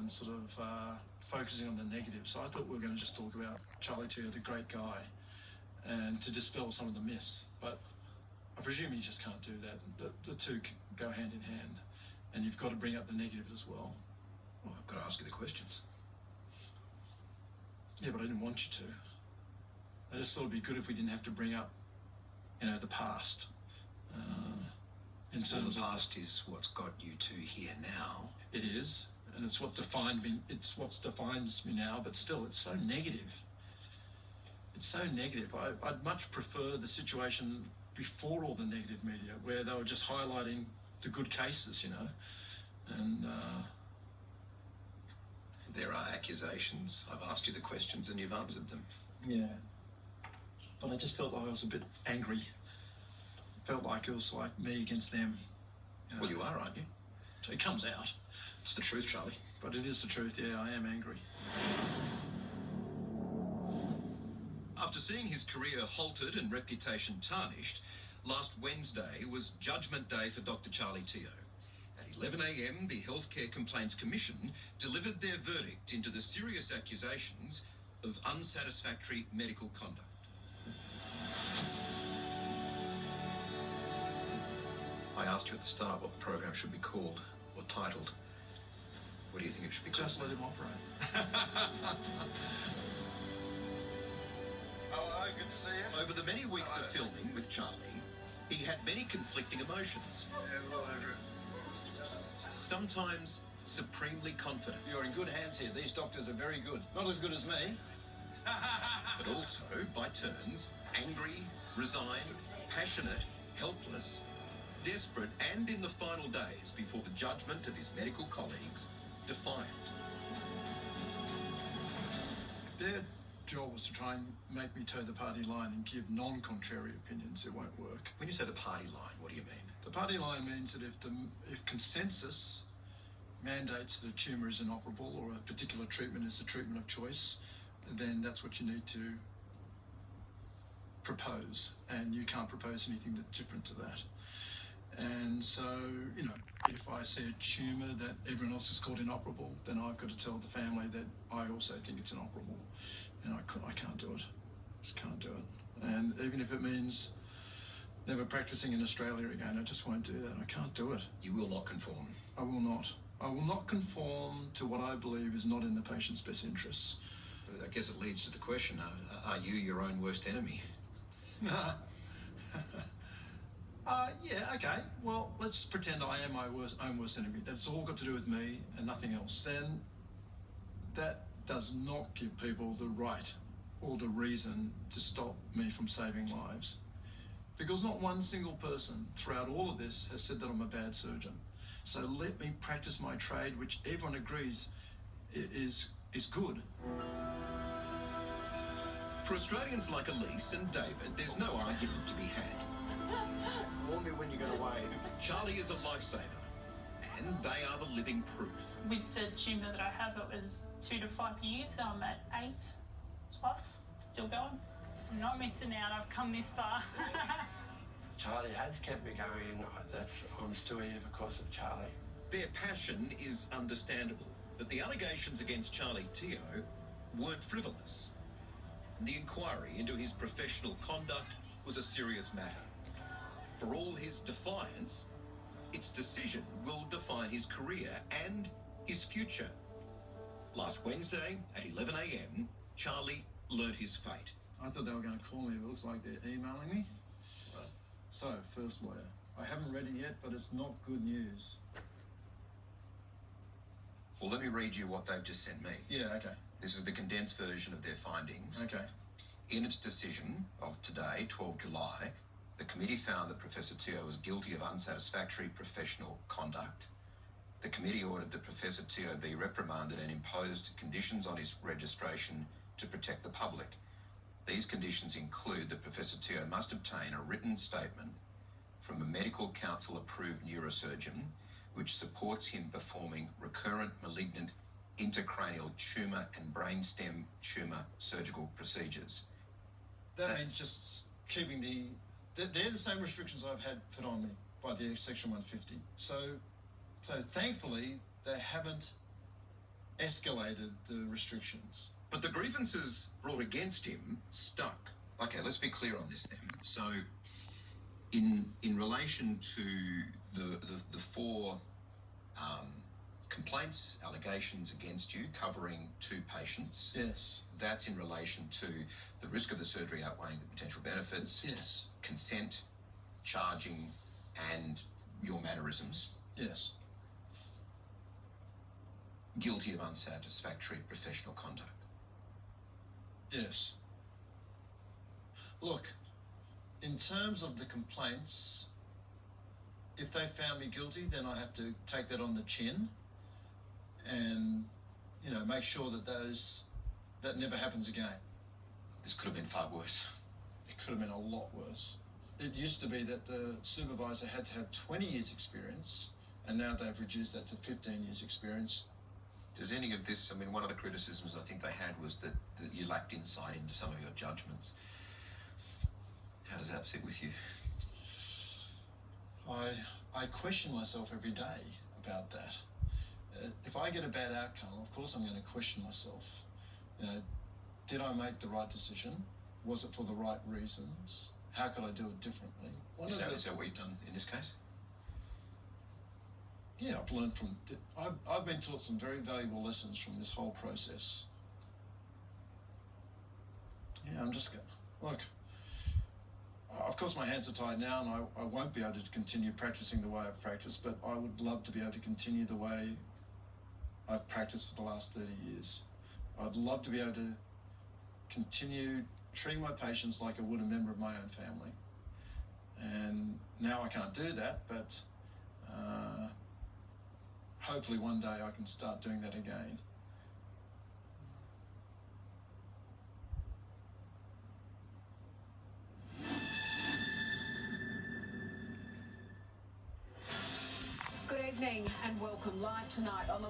and sort of focusing on the negatives. So I thought we were going to just talk about Charlie Teo, the great guy, and to dispel some of the myths. But I presume you just can't do that. The two go hand in hand, and you've got to bring up the negative as well. Well, I've got to ask you the questions. Yeah, but I didn't want you to. I just thought it'd be good if we didn't have to bring up, the past. In terms the past is what's got you two here now. It is, and it's what defined me. It's what defines me now. But still, it's so negative. It's so negative. I'd much prefer the situation before all the negative media, where they were just highlighting the good cases, and. There are accusations. I've asked you the questions and you've answered them. Yeah. But I just felt like I was a bit angry. Felt like it was like me against them. Well, you are, aren't you? It comes out. It's the truth, Charlie. But it is the truth, yeah, I am angry. After seeing his career halted and reputation tarnished, last Wednesday was Judgment Day for Dr. Charlie Teo. At 11 a.m, the Healthcare Complaints Commission delivered their verdict into the serious accusations of unsatisfactory medical conduct. I asked you at the start what the program should be called, or titled. What do you think it should be called? Just let him operate. Hello, good to see you. Over the many weeks of filming with Charlie, he had many conflicting emotions. Yeah, well over it. Sometimes supremely confident. You're in good hands here. These doctors are very good. Not as good as me. But also, by turns, angry, resigned, passionate, helpless, desperate, and in the final days before the judgment of his medical colleagues, defiant. If their job was to try and make me toe the party line and give non-contrary opinions, it won't work. When you say the party line, what do you mean? The party line means that if consensus mandates that a tumour is inoperable or a particular treatment is the treatment of choice, then that's what you need to propose, and you can't propose anything that's different to that. And so, if I see a tumour that everyone else has called inoperable, then I've got to tell the family that I also think it's inoperable, and I can't do it. Just can't do it. And even if it means never practicing in Australia again, I just won't do that. I can't do it. You will not conform. I will not. I will not conform to what I believe is not in the patient's best interests. I guess it leads to the question, are you your own worst enemy? Yeah, okay. Well, let's pretend I am my own worst enemy. That's all got to do with me and nothing else. Then that does not give people the right or the reason to stop me from saving lives. Because not one single person throughout all of this has said that I'm a bad surgeon. So let me practice my trade, which everyone agrees is good. For Australians like Elise and David, there's no argument to be had. Warn me when you're going to wave. Charlie is a lifesaver, and they are the living proof. With the tumour that I have, it was 2 to 5 years. I'm at 8 plus, still going. I'm not missing out. I've come this far. Charlie has kept me going. I'm still here because of Charlie. Their passion is understandable, but the allegations against Charlie Teo weren't frivolous. The inquiry into his professional conduct was a serious matter. For all his defiance, its decision will define his career and his future. Last Wednesday at 11 a.m, Charlie learnt his fate. I thought they were going to call me, but it looks like they're emailing me. So, first lawyer. I haven't read it yet, but it's not good news. Well, let me read you what they've just sent me. Yeah, okay. This is the condensed version of their findings. Okay. In its decision of today, 12 July, the committee found that Professor Teo was guilty of unsatisfactory professional conduct. The committee ordered that Professor Teo be reprimanded and imposed conditions on his registration to protect the public. These conditions include that Professor Teo must obtain a written statement from a medical council-approved neurosurgeon which supports him performing recurrent malignant intracranial tumour and brainstem tumour surgical procedures. That means just keeping they're the same restrictions I've had put on me by the Section 150. So thankfully, they haven't escalated the restrictions. But the grievances brought against him stuck. Okay, let's be clear on this then. So, in relation to the four complaints, allegations against you covering 2 patients, Yes. that's in relation to the risk of the surgery outweighing the potential benefits, Yes. consent, charging, and your mannerisms. Yes. Guilty of unsatisfactory professional conduct. Yes. Look, in terms of the complaints, if they found me guilty, then I have to take that on the chin and, you know, make sure that that never happens again. This could have been far worse. It could have been a lot worse. It used to be that the supervisor had to have 20 years experience, and now they've reduced that to 15 years experience. Does any of this, I mean, one of the criticisms I think they had was that you lacked insight into some of your judgments. How does that sit with you? I question myself every day about that. If I get a bad outcome, of course I'm going to question myself. You know, did I make the right decision? Was it for the right reasons? How could I do it differently? Is that what you've done in this case? Yeah, I've learned from. I've been taught some very valuable lessons from this whole process. Yeah, I'm just going. Look, of course my hands are tied now, and I won't be able to continue practicing the way I've practiced. But I would love to be able to continue the way I've practiced for the last 30 years. I'd love to be able to continue treating my patients like I would a member of my own family. And now I can't do that, but hopefully one day I can start doing that again. Good evening and welcome live tonight on the